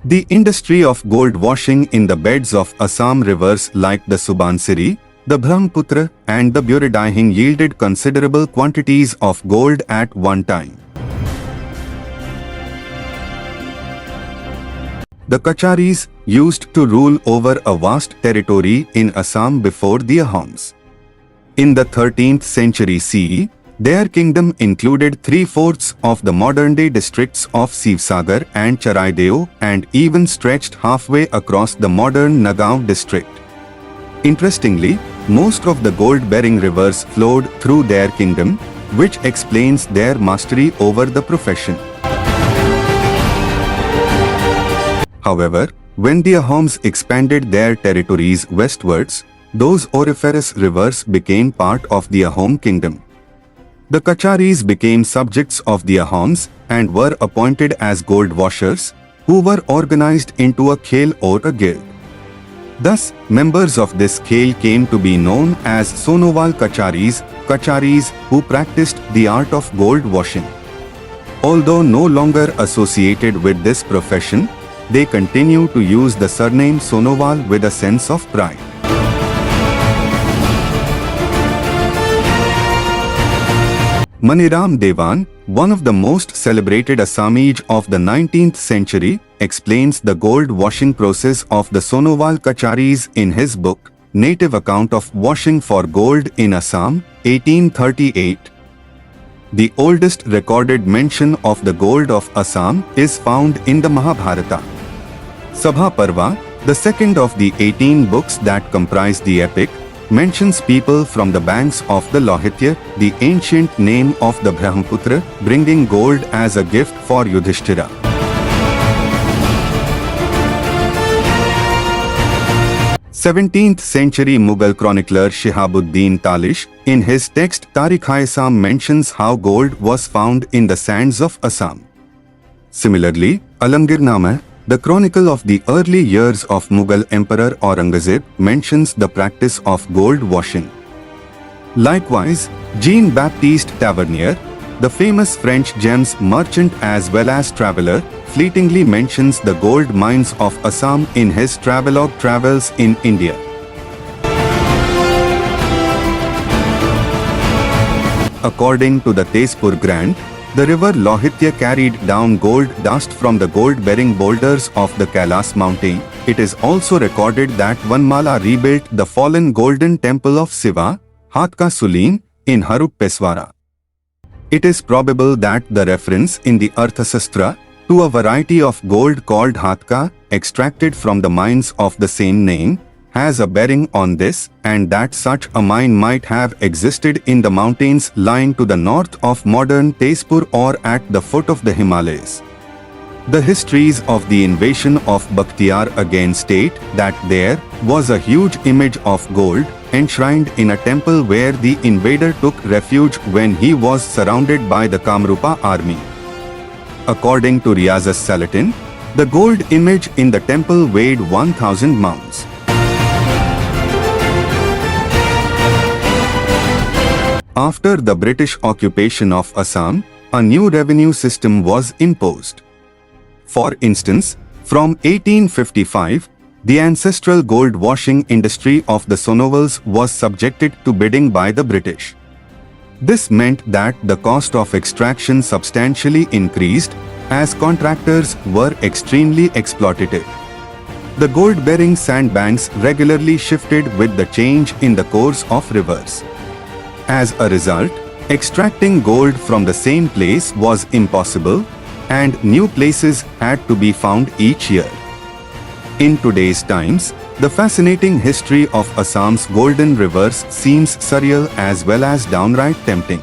The industry of gold washing in the beds of Assam rivers like the Subansiri, the Brahmaputra and the Buridihing yielded considerable quantities of gold at one time. The Kacharis used to rule over a vast territory in Assam before the Ahoms. In the 13th century CE, their kingdom included 3/4 of the modern-day districts of Sivsagar and Charaideo and even stretched halfway across the modern Nagaon district. Interestingly, most of the gold-bearing rivers flowed through their kingdom, which explains their mastery over the profession. However, when the Ahoms expanded their territories westwards, those auriferous rivers became part of the Ahom kingdom. The Kacharis became subjects of the Ahoms and were appointed as gold washers, who were organized into a khel or a guild. Thus, members of this khel came to be known as Sonowal Kacharis who practiced the art of gold washing. Although no longer associated with this profession, they continue to use the surname Sonowal with a sense of pride. Maniram Devan, one of the most celebrated Assamese of the 19th century, explains the gold washing process of the Sonowal Kacharis in his book, Native Account of Washing for Gold in Assam, 1838. The oldest recorded mention of the gold of Assam is found in the Mahabharata. Sabha Parva, the second of the 18 books that comprise the epic, mentions people from the banks of the Lohitya, the ancient name of the Brahmaputra, bringing gold as a gift for Yudhishthira. Seventeenth-century Mughal chronicler Shihabuddin Talish, in his text Tarikh-i-Assam, mentions how gold was found in the sands of Assam. Similarly, Alamgirnama, the chronicle of the early years of Mughal Emperor Aurangzeb, mentions the practice of gold washing. Likewise, Jean-Baptiste Tavernier, the famous French gems merchant as well as traveler, fleetingly mentions the gold mines of Assam in his travelogue Travels in India. According to the Tezpur Grant, the river Lohitya carried down gold dust from the gold-bearing boulders of the Kailas mountain. It is also recorded that Vanmala rebuilt the fallen golden temple of Siva, Hatka Sulin, in Harup Peswara. It is probable that the reference in the Arthasastra to a variety of gold called Hatka, extracted from the mines of the same name, has a bearing on this, and that such a mine might have existed in the mountains lying to the north of modern Tezpur or at the foot of the Himalayas. The histories of the invasion of Bakhtiyar again state that there was a huge image of gold enshrined in a temple where the invader took refuge when he was surrounded by the Kamrupa army. According to Riazas Salatin, the gold image in the temple weighed 1,000 mounds. After the British occupation of Assam, a new revenue system was imposed. For instance, from 1855, the ancestral gold washing industry of the Sonowals was subjected to bidding by the British. This meant that the cost of extraction substantially increased, as contractors were extremely exploitative. The gold-bearing sandbanks regularly shifted with the change in the course of rivers. As a result, extracting gold from the same place was impossible, and new places had to be found each year. In today's times, the fascinating history of Assam's golden rivers seems surreal as well as downright tempting.